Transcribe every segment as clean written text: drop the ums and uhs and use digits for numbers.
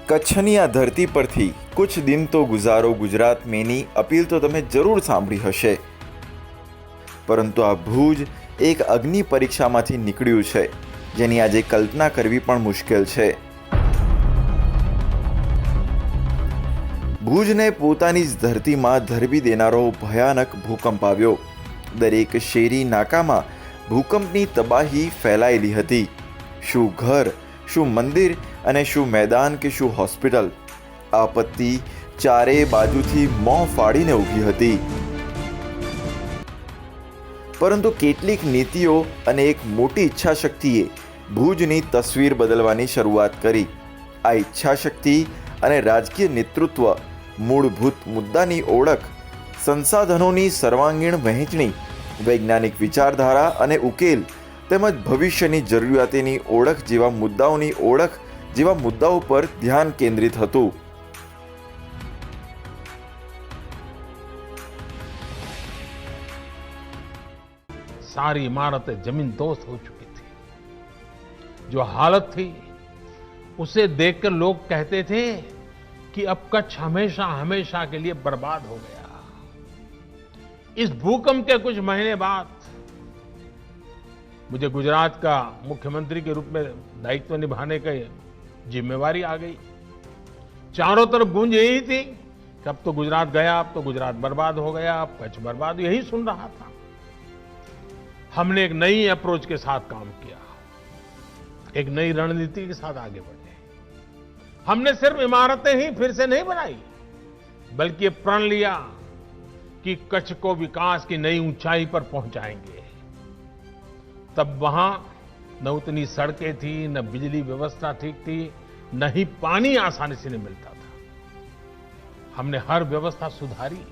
કચ્છની આ ધરતી પરથી કુછ દિન તો ગુજારો ગુજરાત મેની અપીલ તો તમે જરૂર સાંભળી હશે, પરંતુ આ ભુજ એક અગ્નિ પરીક્ષામાંથી નીકળ્યું છે, જેની આજે કલ્પના કરવી પણ મુશ્કેલ છે। ભુજને પોતાની જ ધરતીમાં ધરબી દેનારો ભયાનક ભૂકંપ આવ્યો। દરેક શેરી નાકામાં ભૂકંપની તબાહી ફેલાયેલી હતી। શું ઘર, શું મંદિર અને શું મેદાન કે શું હોસ્પિટલ, આપત્તિ ચારે બાજુથી મોં ફાડીને ઊભી હતી। પરંતુ કેટલીક નીતિઓ અને એક મોટી ઈચ્છાશક્તિએ ભુજની તસવીર બદલવાની શરૂઆત કરી। આ ઈચ્છાશક્તિ અને રાજકીય નેતૃત્વ, મૂળભૂત મુદ્દાની ઓળખ, સંસાધનોની સર્વાંગીણ વહેંચણી, વૈજ્ઞાનિક વિચારધારા અને ઉકેલ તેમજ ભવિષ્યની જરૂરિયાતોની ઓળખ જેવા મુદ્દાઓ પર ધ્યાન કેન્દ્રિત હતું। सारी इमारतें जमीन दोस्त हो चुकी थी। जो हालत थी उसे देखकर लोग कहते थे कि अब कच्छ हमेशा हमेशा के लिए बर्बाद हो गया। इस भूकंप के कुछ महीने बाद मुझे गुजरात का मुख्यमंत्री के रूप में दायित्व निभाने की जिम्मेवारी आ गई। चारों तरफ गूंज यही थी कि अब तो गुजरात गया, अब तो गुजरात बर्बाद हो गया, अब कच्छ बर्बाद, यही सुन रहा था। हमने एक नई अप्रोच के साथ काम किया, एक नई रणनीति के साथ आगे बढ़े। हमने सिर्फ इमारतें ही फिर से नहीं बनाई, बल्कि प्रण लिया कि कच्छ को विकास की नई ऊंचाई पर पहुंचाएंगे। तब वहां न उतनी सड़कें थी, न बिजली व्यवस्था ठीक थी, न ही पानी आसानी से नहीं मिलता था। हमने हर व्यवस्था सुधारी।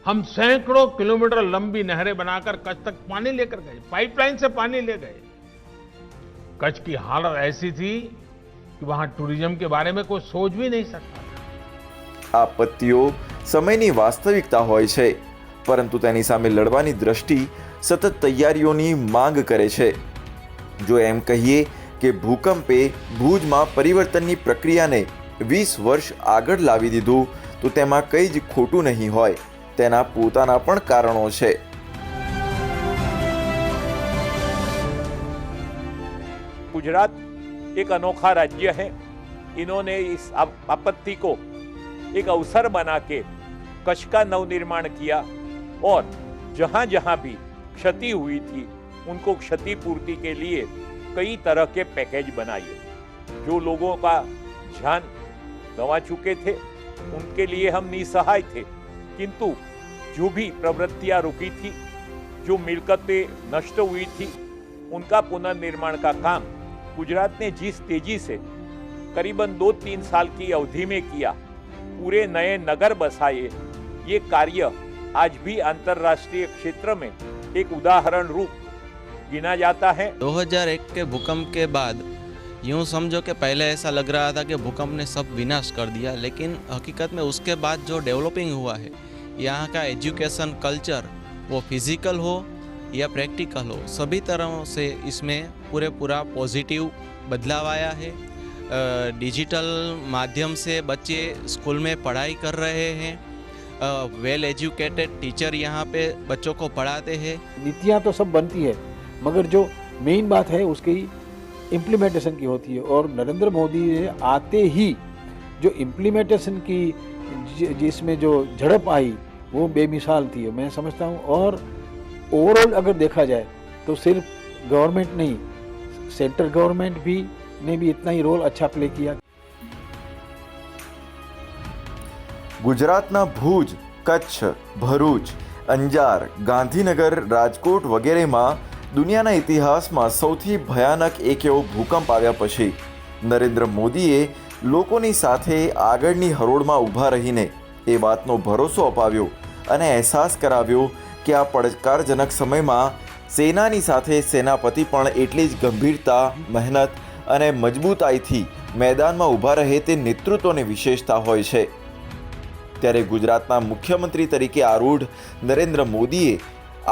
हम सैकड़ों किलोमीटर लंबी नहरें बनाकर कच्छ तक पानी लेकर गए, पाइपलाइन से पानी ले गए। कच्छ की हालत ऐसी थी कि वहां टूरिज्म के बारे में कोई सोच भी नहीं सकता था। आपत्तियों समयनी वास्तविकता होय छे, परंतु तेनी सामे लड़वानी दृष्टि सतत तैयारीओनी मांग करे छे। जो एम कहीए कि भूकंपे भुजमां परिवर्तननी प्रक्रियाने 20 वर्ष आगळ लावी दीधुं तो तेमां कंई ज खोटुं नहीं होय। तेना पोताना पण कारणों छे। गुजरात एक अनोखा राज्य है। इन्होंने इस आपत्ति को एक अवसर बना के कच्छ का नवनिर्माण किया और जहां जहां भी क्षति हुई थी उनको क्षतिपूर्ति के लिए कई तरह के पैकेज बनाए। जो लोगों का जान गंवा चुके थे उनके लिए हम निसहाय थे, किंतु जो भी प्रवृत्तियां रुकी थी, जो मिलकतें नष्ट हुई थी, उनका पुनर्निर्माण का काम गुजरात ने जिस तेजी से करीबन 2-3 साल की अवधि में किया, पूरे नए नगर बसाए, ये कार्य आज भी अंतर्राष्ट्रीय क्षेत्र में एक उदाहरण रूप गिना जाता है। 2001 के भूकंप के बाद यूँ समझो कि पहले ऐसा लग रहा था कि भूकंप ने सब विनाश कर दिया, लेकिन हकीकत में उसके बाद जो डेवलपिंग हुआ है, यहाँ का एजुकेशन कल्चर, वो फिजिकल हो या प्रैक्टिकल हो, सभी तरह से इसमें पूरा पॉजिटिव बदलाव आया है। डिजिटल माध्यम से बच्चे स्कूल में पढ़ाई कर रहे हैं। वेल एजुकेटेड टीचर यहाँ पे बच्चों को पढ़ाते हैं। नीतियाँ तो सब बनती है, मगर जो मेन बात है उसकी इम्प्लीमेंटेशन की होती है। और नरेंद्र मोदी ने आते ही जो इम्प्लीमेंटेशन की जिसमें जो झड़प आई वो बेमिसाल थी, मैं समझता हूँ। और ओवरऑल अगर देखा जाए तो सिर्फ गवर्नमेंट नहीं, सेंट्रल गवर्नमेंट ने भी इतना ही रोल अच्छा प्ले किया। गुजरातना भुज, कच्छ, भरूच, अंजार, गांधीनगर, राजकोट वगैरेमां दुनियाना इतिहासमां सौथी भयानक एक एवो भूकंप आव्या पछी नरेंद्र मोदीए लोकोनी साथे आगळनी हरोळमां ऊभा रहीने ए वातनो भरोસો અપાવ્યો અને અહેસાસ કરાવ્યો કે આ પડકારજનક સમયમાં સેનાની સાથે સેનાપતિ પણ એટલી જ ગંભીરતા, મહેનત અને મજબૂતાઈથી મેદાનમાં ઊભા રહે તે નેતૃત્વની વિશેષતા હોય છે। ત્યારે ગુજરાતના મુખ્યમંત્રી તરીકે આરૂઢ નરેન્દ્ર મોદીએ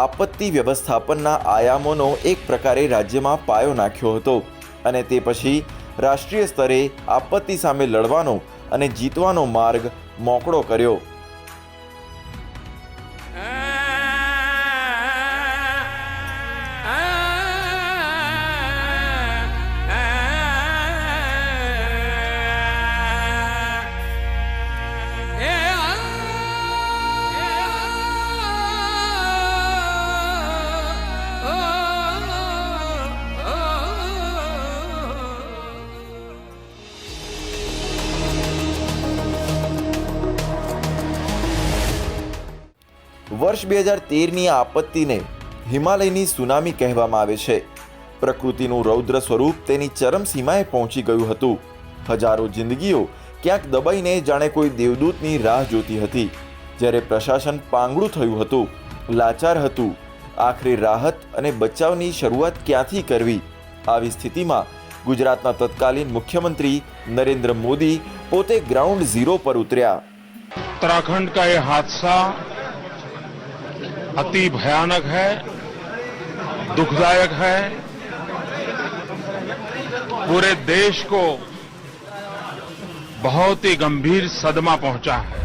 આપત્તિ વ્યવસ્થાપનના આયામોનો એક પ્રકારે રાજ્યમાં પાયો નાખ્યો હતો અને તે પછી રાષ્ટ્રીય સ્તરે આપત્તિ સામે લડવાનો અને જીતવાનો માર્ગ મોકળો કર્યો. વર્ષ 2013ની આ આપત્તિને હિમાલયની સુનામી કહેવામાં આવે છે. પ્રકૃતિનું રૌદ્ર સ્વરૂપ તેની ચરમસીમાએ પહોંચી ગયું હતું. હજારો જિંદગીઓ ક્યાંક દબાઈને જાણે કોઈ દેવદૂતની રાહ જોતી હતી. જ્યારે પ્રશાસન પાંગળું થયું હતું, લાચાર હતું. આખરે રાહત અને બચાવની શરૂઆત ક્યાંથી કરવી? આવી સ્થિતિમાં ગુજરાતના તત્કાલીન મુખ્યમંત્રી नरेंद्र मोदी પોતે ગ્રાઉન્ડ ઝીરો પર ઉતર્યા. उत्तराखंड का ये हादसा अति भयानक है, दुखदायक है. पूरे देश को बहुत ही गंभीर सदमा पहुंचा है.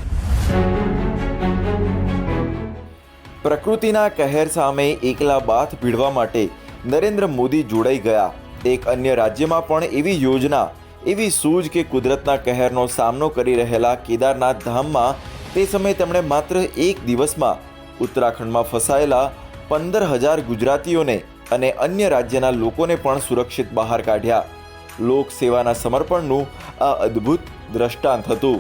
પ્રકૃતિના કહેર સામે એકલા બાથ ભીડવા માટે નરેન્દ્ર મોદી જોડાઈ ગયા. એક અન્ય રાજ્યમાં પણ એવી યોજના, એવી સૂઝ કે કુદરતના કહેરનો સામનો કરી રહેલા કેદારનાથ ધામમાં તે સમયે તેમણે માત્ર એક દિવસમાં ઉત્તરાખંડમાં ફસાયેલા 15,000 ગુજરાતીઓને અને અન્ય રાજ્યના લોકોને પણ સુરક્ષિત બહાર કાઢ્યા. લોક સેવાના સમર્પણનું આ અદ્ભુત દ્રષ્ટાંત હતું.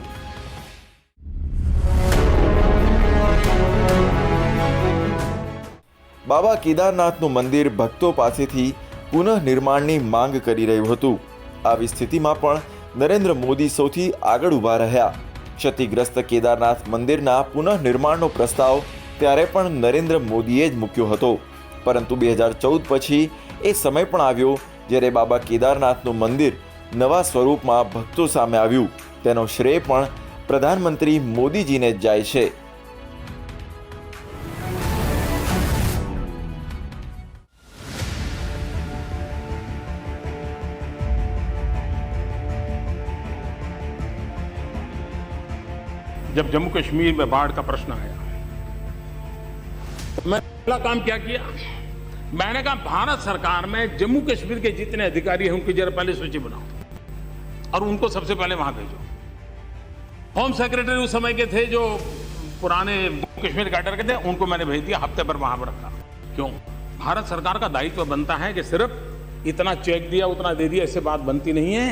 બાબા કેદારનાથનું મંદિર ભક્તો પાસેથી પુનઃનિર્માણની માંગ કરી રહ્યું હતું. આવી સ્થિતિમાં પણ નરેન્દ્ર મોદી સૌથી આગળ ઊભા રહ્યા. ક્ષતિગ્રસ્ત કેદારનાથ મંદિરના પુનઃનિર્માણનો પ્રસ્તાવ ત્યારે પણ નરેન્દ્ર મોદીએ જ મૂક્યો હતો. પરંતુ 2014 પછી એ સમય પણ આવ્યો જ્યારે બાબા કેદારનાથનું મંદિર નવા સ્વરૂપમાં ભક્તો સામે આવ્યું. તેનો શ્રેય પણ પ્રધાનમંત્રી મોદીજીને જ જાય છે. जब जम्मू कश्मीर में बाढ़ का प्रश्न आया, मैंने पहला काम क्या किया, मैंने कहा भारत सरकार में जम्मू कश्मीर के जितने अधिकारी हैं उनकी जरा पहले सूची बनाओ और उनको सबसे पहले वहां भेजो. होम सेक्रेटरी उस समय के थे जो पुराने कश्मीर कैडर के थे, उनको मैंने भेज दिया, हफ्ते भर वहां पर रखा. क्यों? भारत सरकार का दायित्व बनता है कि सिर्फ इतना चेक दिया उतना दे दिया ऐसे बात बनती नहीं है.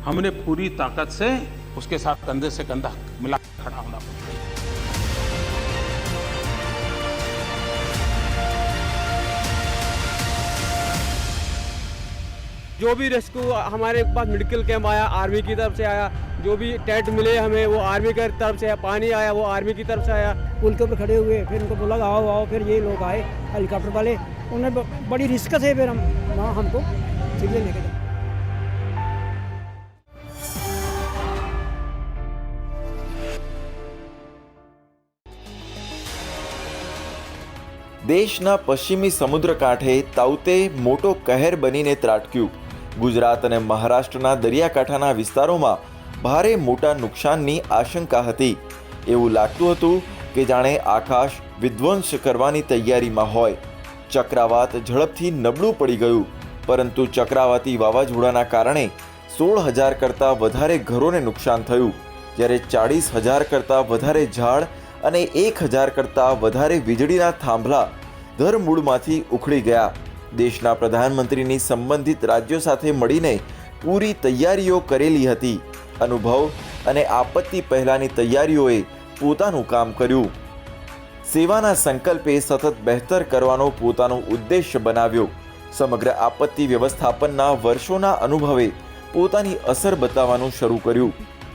हमने पूरी ताकत से उसके साथ कंधे से कंधा मिला खड़ा होना पड़ता है. जो भी रेस्क्यू हमारे पास मेडिकल कैंप आया, आर्मी की तरफ से आया, जो भी टेंट मिले हमें वो आर्मी की तरफ से आया, पानी आया वो आर्मी की तरफ से आया. पुल के ऊपर खड़े हुए, फिर उनको बोला आओ आओ, फिर ये लोग आए हेलीकॉप्टर वाले, उन्होंने बड़ी रिस्क से फिर हम वहाँ हमको सिविल लेके गए. દેશના પશ્ચિમી સમુદ્ર કાંઠે તાઉતે મોટો કહેર બનીને ત્રાટક્યું. ગુજરાત અને મહારાષ્ટ્રના દરિયાકાંઠાના વિસ્તારોમાં ભારે મોટા નુકસાનની આશંકા હતી. એવું લાગતું હતું કે જાણે આકાશ વિધ્વંસ કરવાની તૈયારીમાં હોય. ચક્રાવાત ઝડપથી નબળું પડી ગયું, પરંતુ ચક્રાવાતી વાવાઝોડાના કારણે 16,000 કરતાં વધારે ઘરોને નુકસાન થયું, જ્યારે 40,000 કરતાં વધારે ઝાડ અને 1,000 કરતાં વધારે વીજળીના થાંભલા ધરમૂળમાંથી ઉખડી ગયા. દેશના પ્રધાનમંત્રીની સંબંધિત રાજ્યો સાથે મળીને પૂરી તૈયારીઓ કરેલી હતી. અનુભવ અને આપત્તિ પહેલાંની તૈયારીઓએ પોતાનું કામ કર્યું. સેવાના સંકલ્પે સતત બહેતર કરવાનો પોતાનો ઉદ્દેશ્ય બનાવ્યો. સમગ્ર આપત્તિ વ્યવસ્થાપનના વર્ષોના અનુભવે પોતાની અસર બતાવવાનું શરૂ કર્યું.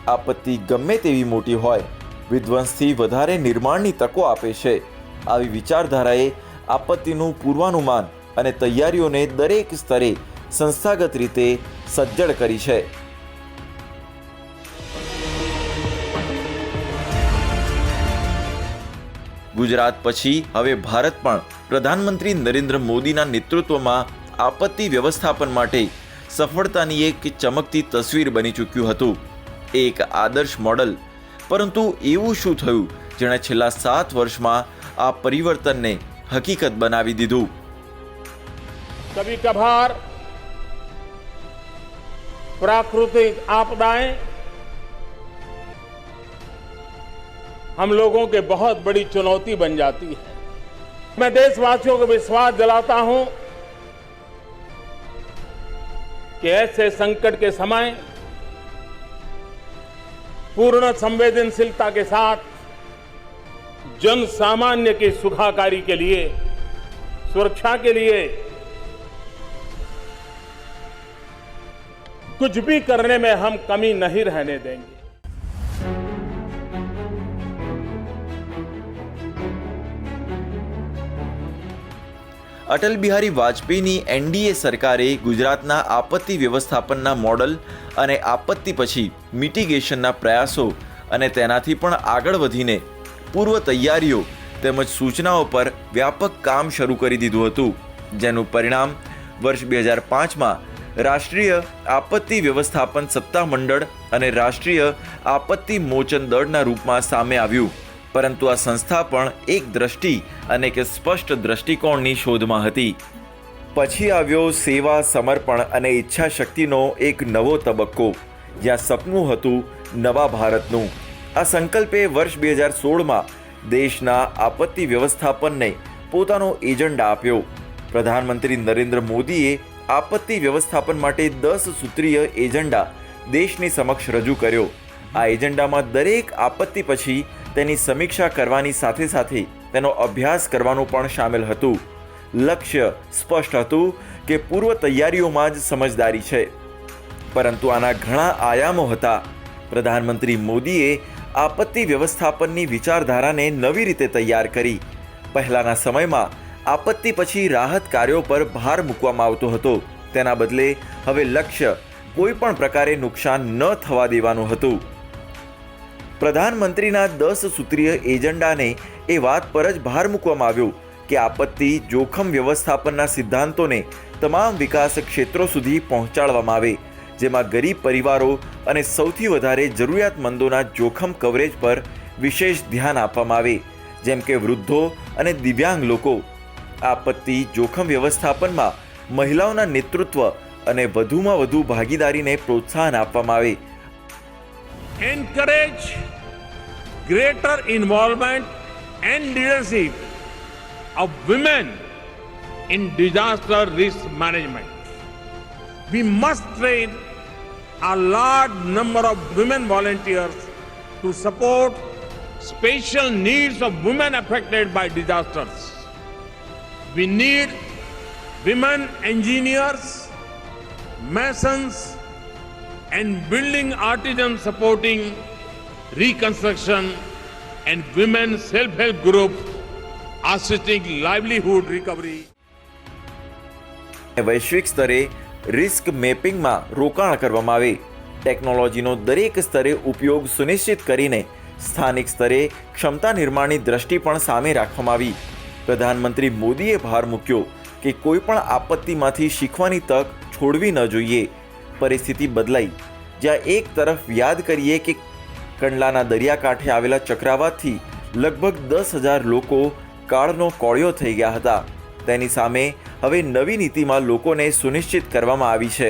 આપત્તિ ગમે તેવી મોટી હોય, વિધ્વંસથી વધારે નિર્માણની તકો આપે છે. આવી વિચારધારાએ આપત્તિનું પૂર્વાનુમાન અને તૈયારીઓને દરેક સ્તરે સંસ્થાગત રીતે સજ્જડ કરી છે. ગુજરાત પછી હવે ભારત પણ પ્રધાનમંત્રી નરેન્દ્ર મોદીના નેતૃત્વમાં આપત્તિ વ્યવસ્થાપન માટે સફળતાની એક ચમકતી તસવીર બની ચૂક્યું હતું, એક આદર્શ મોડલ। પરંતુ એવું શું થયું જેણે છેલ્લા 7 વર્ષમાં આ પરિવર્તનને હકીકત બનાવી દીધું? कभी कभार प्राकृतिक आपदाएं हम लोगों के बहुत बड़ी चुनौती बन जाती है। मैं देशवासियों को विश्वास दिलाता हूं कि ऐसे संकट के समय पूर्ण संवेदनशीलता के साथ जन सामान्य की सुखाकारी के लिए, सुरक्षा के लिए कुछ भी करने में हम कमी नहीं रहने देंगे। અટલ બિહારી વાજપેયીની એનડીએ સરકારે ગુજરાતના આપત્તિ વ્યવસ્થાપનના મોડલ અને આપત્તિ પછી મિટિગેશનના પ્રયાસો અને તેનાથી પણ આગળ વધીને પૂર્વ તૈયારીઓ તેમજ સૂચનાઓ પર વ્યાપક કામ શરૂ કરી દીધું હતું, જેનું પરિણામ વર્ષ 2005માં રાષ્ટ્રીય આપત્તિ વ્યવસ્થાપન સત્તામંડળ અને રાષ્ટ્રીય આપત્તિ મોચન દળના રૂપમાં સામે આવ્યું। પરંતુ આ સંસ્થા પણ એક દ્રષ્ટિ અને કે સ્પષ્ટ દ્રષ્ટિકોણની શોધમાં હતી। પછી આવ્યો સેવા, સમર્પણ અને ઈચ્છાશક્તિનો એક નવો તબક્કો, જ્યાં સપનું હતું નવા ભારતનું। આ સંકલ્પે વર્ષ 2016માં દેશના આપત્તિ વ્યવસ્થાપનને પોતાનો એજન્ડા આપ્યો। પ્રધાનમંત્રી નરેન્દ્ર મોદીએ આપત્તિ વ્યવસ્થાપન માટે 10 સૂત્રીય એજન્ડા દેશની સમક્ષ રજૂ કર્યો। આ એજન્ડામાં દરેક આપત્તિ પછી તેની સમીક્ષા કરવાની સાથે સાથે તેનો અભ્યાસ કરવાનું પણ શામેલ હતું। લક્ષ્ય સ્પષ્ટ હતું કે પૂર્વ તૈયારીઓમાં જ સમજદારી છે, પરંતુ આના ઘણા આયામો હતા। પ્રધાનમંત્રી મોદીએ આપત્તિ વ્યવસ્થાપનની વિચારધારાને નવી રીતે તૈયાર કરી। પહેલાના સમયમાં આપત્તિ પછી રાહત કાર્યો પર ભાર મૂકવામાં આવતો હતો, તેના બદલે હવે લક્ષ્ય કોઈ પણ પ્રકારે નુકસાન ન થવા દેવાનું હતું। પ્રધાનમંત્રીના 10 સૂત્રીય એજન્ડાને એ વાત પર જ ભાર મૂકવામાં આવ્યો કે આપત્તિ જોખમ વ્યવસ્થાપનના સિદ્ધાંતોને તમામ વિકાસ ક્ષેત્રો સુધી પહોંચાડવામાં આવે, જેમાં ગરીબ પરિવારો અને સૌથી વધારે જરૂરિયાતમંદોના જોખમ કવરેજ પર વિશેષ ધ્યાન આપવામાં આવે, જેમ કે વૃદ્ધો અને દિવ્યાંગ લોકો। આપત્તિ જોખમ વ્યવસ્થાપનમાં મહિલાઓના નેતૃત્વ અને વધુમાં વધુ ભાગીદારીને પ્રોત્સાહન આપવામાં આવે। Encourage greater involvement and leadership of women in disaster risk management. We must train a large number of women volunteers to support special needs of women affected by disasters. We need women engineers, masons, and building artisans supporting reconstruction, and women self-help groups assisting livelihood recovery. વૈશ્વિક સ્તરે risk મેપિંગમાં રોકાણ કરવામાં આવે। ટેકનોલોજીનો દરેક સ્તરે ઉપયોગ સુનિશ્ચિત કરીને સ્થાનિક સ્તરે ક્ષમતા નિર્માણની દ્રષ્ટિ પણ સામે રાખવામાં આવી। પ્રધાનમંત્રી મોદીએ ભાર મૂક્યો કે કોઈ પણ આપત્તિમાંથી શીખવાની તક છોડવી ન જોઈએ। પરિસ્થિતિ બદલાઈ, જ્યાં એક તરફ યાદ કરીએ કે કંડલાના દરિયાકાંઠે આવેલા ચક્રાવાતથી લગભગ 10,000 લોકો કાળનો કોળિયો થઈ ગયા હતા, તેની સામે હવે નવી નીતિમાં લોકોને સુનિશ્ચિત કરવામાં આવી છે।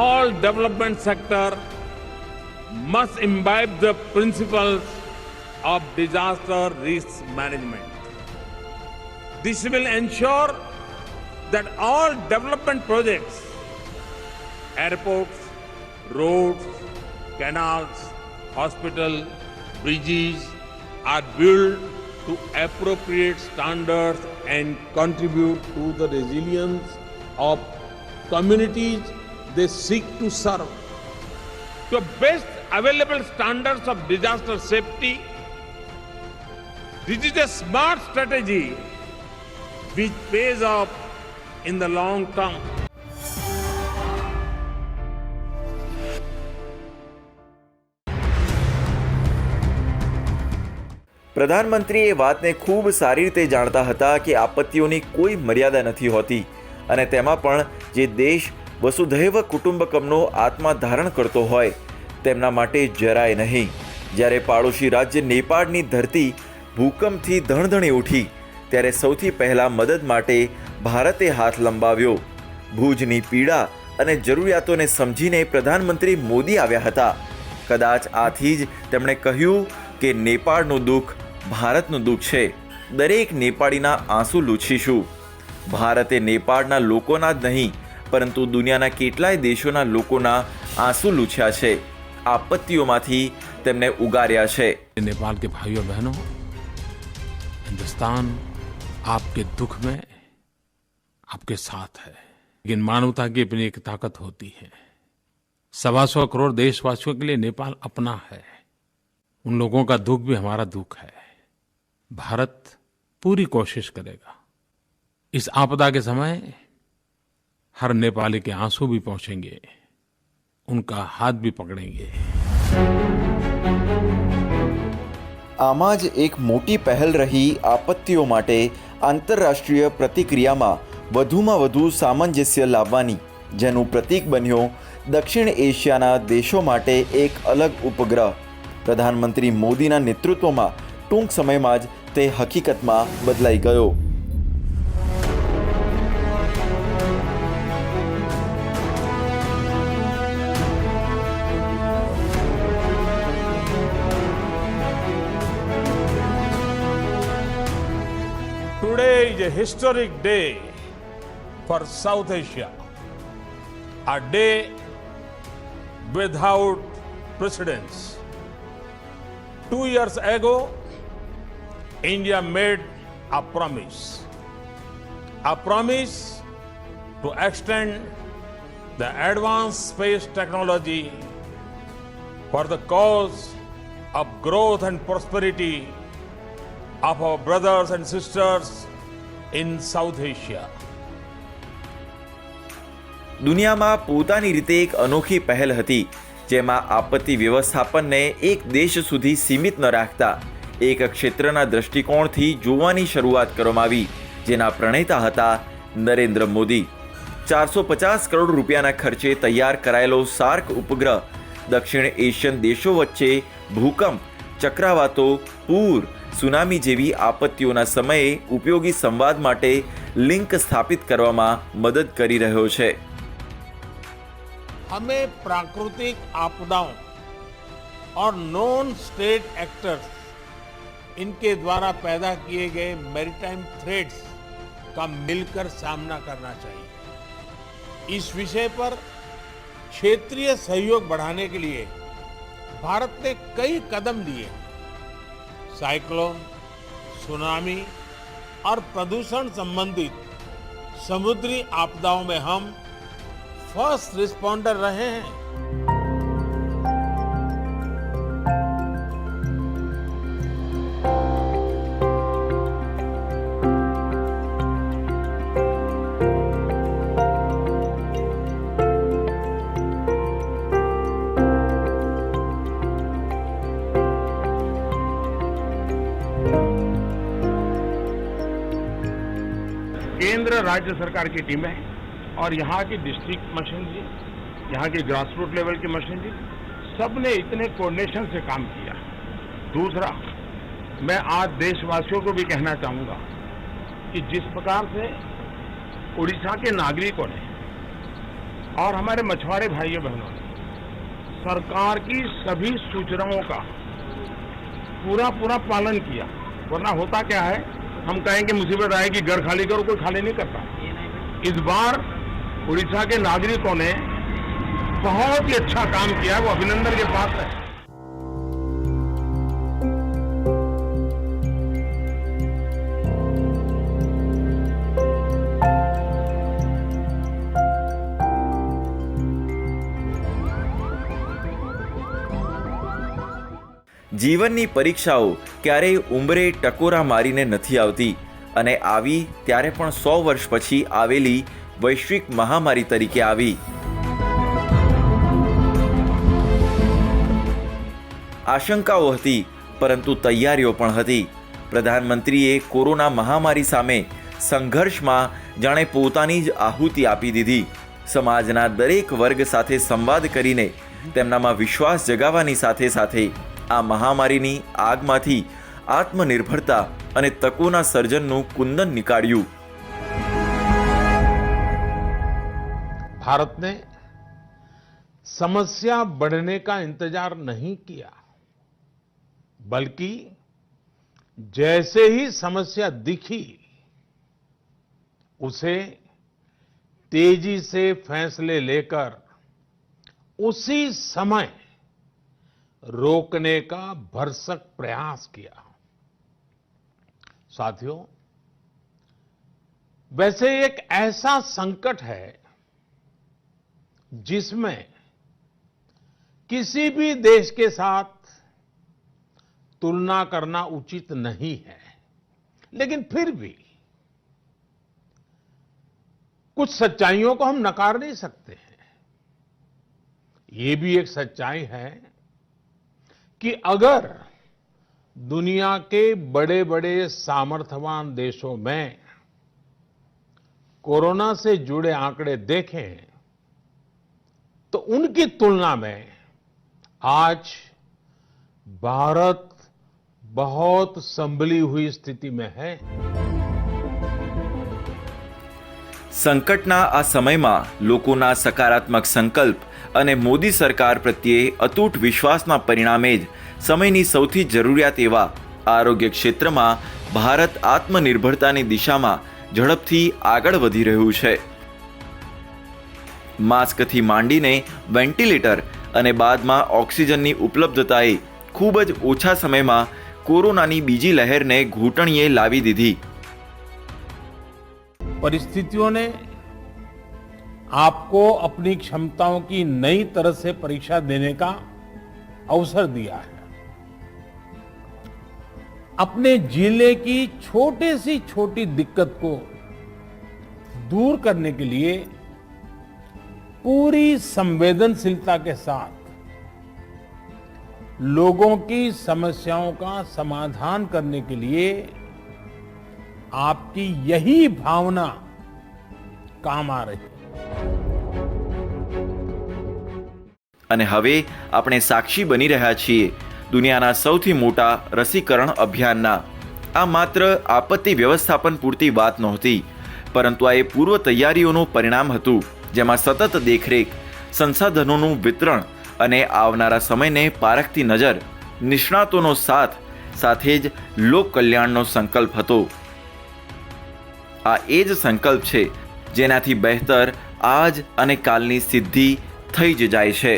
All development sector must imbibe the principles of disaster risk management. This will ensure that all development projects, airports, roads, canals, hospitals, bridges are built to appropriate standards and contribute to the resilience of communities they seek to serve. The best available standards of disaster safety, this is a smart strategy which pays off in the long term. પ્રધાનમંત્રી એ વાતને ખૂબ સારી રીતે જાણતા હતા કે આપત્તિઓની કોઈ મર્યાદા નથી હોતી અને તેમાં પણ જે દેશ વસુધૈવ કુટુંબકમનો આત્મા ધારણ કરતો હોય તેમના માટે જરાય નહીં. જ્યારે પાડોશી રાજ્ય નેપાળની ધરતી ભૂકંપથી ધણધણી ઉઠી ત્યારે સૌથી પહેલાં મદદ માટે ભારતે હાથ લંબાવ્યો. ભુજની પીડા અને જરૂરિયાતોને સમજીને પ્રધાનમંત્રી મોદી આવ્યા હતા. કદાચ આથી જ તેમણે કહ્યું કે નેપાળનું દુઃખ ભારતનું દુઃખ છે. દરેક નેપાળીના આંસુ લૂછીશું. ભારતે નેપાળના લોકોના જ નહીં પરંતુ દુનિયાના કેટલાય દેશોના લોકોના આંસુ લૂછ્યા છે. આપત્તિઓમાંથી તેમને ઉગાર્યા છે. नेपाल के भाइयों बहनों, हिंदुस्तान आपके दुख में आपके साथ है, लेकिन मानवता की अपनी एक ताकत होती है. 125 करोड़ देशवासियों के लिए नेपाल अपना है. उन लोगों का दुख भी हमारा दुख है. भारत पूरी कोशिश करेगा इस आपदा के समय हर नेपाली के आंसू भी पहुंचेंगे, उनका हाथ भी पकड़ेंगे. આમાં જ એક મોટી પહેલ રહી આપત્તિઓ માટે આંતરરાષ્ટ્રીય પ્રતિક્રિયામાં વધુમાં વધુ સામંજસ્ય લાવવાની, જેનું પ્રતીક બન્યો દક્ષિણ એશિયાના દેશો માટે એક અલગ ઉપગ્રહ. પ્રધાનમંત્રી મોદીના નેતૃત્વમાં ટૂંક સમયમાં જ તે હકીકતમાં બદલાઈ ગયો. Today is a historic day for South Asia, a day without precedence. 2 years ago, India made a promise to extend the advanced space technology for the cause of growth and prosperity of our brothers and sisters in South Asia. દુનિયામાં પોતાની રીતે એક અનોખી પહેલ હતી, જેમાં આપત્તિ વ્યવસ્થાપનને એક દેશ સુધી સીમિત ન રાખતા એક ક્ષેત્રના દૃષ્ટિકોણથી જોવાની શરૂઆત કરવામાં આવી, જેના પ્રણેતા હતા નરેન્દ્ર મોદી. 450 કરોડ રૂપિયાના ખર્ચે તૈયાર કરાયેલો સાર્ક ઉપગ્રહ દક્ષિણ એશિયન દેશો વચ્ચે ભૂકંપ, ચક્રાવાતો, પૂર, સુનામી જેવી આપત્તિઓના સમયે ઉપયોગી સંવાદ માટે લિંક સ્થાપિત કરવામાં મદદ કરી રહ્યો છે. हमें प्राकृतिक आपदाओं और नॉन स्टेट एक्टर्स इनके द्वारा पैदा किए गए मैरीटाइम थ्रेट्स का मिलकर सामना करना चाहिए. इस विषय पर क्षेत्रीय सहयोग बढ़ाने के लिए भारत ने कई कदम लिए. साइक्लोन, सुनामी और प्रदूषण संबंधित समुद्री आपदाओं में हम फर्स्ट रिस्पॉन्डर रहे हैं. केंद्र राज्य सरकार की टीमें और यहाँ की डिस्ट्रिक्ट मशीनरी, यहाँ की ग्रास रूट लेवल की मशीनरी, सबने इतने कोऑर्डिनेशन से काम किया. दूसरा, मैं आज देशवासियों को भी कहना चाहूँगा कि जिस प्रकार से उड़ीसा के नागरिकों ने और हमारे मछुआरे भाइयों बहनों ने सरकार की सभी सूचनाओं का पूरा पालन किया, वरना होता क्या है, हम कहेंगे मुसीबत आएगी घर खाली करो, कोई खाली नहीं करता. इस बार उड़ीसा के नागरिकों ने बहुत ही अच्छा काम किया, वो अभिनंदन के पात्र है. જીવનની પરીક્ષાઓ ક્યારેય ઉંબરે ટકોરા મારીને નથી આવતી, અને આવી ત્યારે પણ 100 વર્ષ પછી આવેલી વૈશ્વિક મહામારી તરીકે આવી. આશંકાઓ હતી પરંતુ તૈયારીઓ પણ હતી. પ્રધાનમંત્રીએ કોરોના મહામારી સામે સંઘર્ષમાં જાણે પોતાની જ આહુતિ આપી દીધી. સમાજના દરેક વર્ગ સાથે સંવાદ કરીને તેમનામાં વિશ્વાસ જગાવવાની સાથે સાથે આ મહામારીની આગમાંથી આત્મનિર્ભરતા અને તકોના સર્જનનું કુંદન નીકાળ્યું. भारत ने समस्या बढ़ने का इंतजार नहीं किया, बल्कि जैसे ही समस्या दिखी उसे तेजी से फैसले लेकर उसी समय रोकने का भरसक प्रयास किया. साथियों, वैसे एक ऐसा संकट है जिसमें किसी भी देश के साथ तुलना करना उचित नहीं है, लेकिन फिर भी कुछ सच्चाइयों को हम नकार नहीं सकते हैं. ये भी एक सच्चाई है कि अगर दुनिया के बड़े बड़े सामर्थ्यवान देशों में कोरोना से जुड़े आंकड़े देखें तो उनकी तुलना में आज भारत बहुत संभली हुई स्थिति में है. સંકટના આ સમયમાં લોકોના સકારાત્મક સંકલ્પ અને મોદી સરકાર પ્રત્યે અતૂટ વિશ્વાસના પરિણામે જ સમયની સૌથી જરૂરિયાત એવા આરોગ્ય ક્ષેત્રમાં ભારત આત્મનિર્ભરતાની દિશામાં ઝડપથી આગળ વધી રહ્યું છે. માસ્કથી માંડીને વેન્ટિલેટર અને બાદમાં ઓક્સિજનની ઉપલબ્ધતાએ ખૂબ જ ઓછા સમયમાં કોરોનાની બીજી લહેરને ઘૂંટણીએ લાવી દીધી. परिस्थितियों ने आपको अपनी क्षमताओं की नई तरह से परीक्षा देने का अवसर दिया है. अपने जिले की छोटे सी छोटी दिक्कत को दूर करने के लिए पूरी संवेदनशीलता के साथ लोगों की समस्याओं का समाधान करने के लिए आपकी यही भावना काम आ रही. અને હવે આપણે સાક્ષી બની રહ્યા છીએ દુનિયાના સૌથી મોટા રસીકરણ અભિયાનના. આ માત્ર આપત્તિ વ્યવસ્થાપન પૂરતી વાત નહોતી, પરંતુ આ એ પૂર્વ તૈયારીઓનું પરિણામ હતું, જેમાં સતત દેખરેખ, સંસાધનોનું વિતરણ અને આવનારા સમયને પારખતી નજર, નિષ્ણાતોનો સાથ, સાથે જ લોક કલ્યાણનો સંકલ્પ હતો. આ એ જ સંકલ્પ છે જેનાથી બહેતર આજ અને કાલની સિદ્ધિ થઈ જ જાય છે.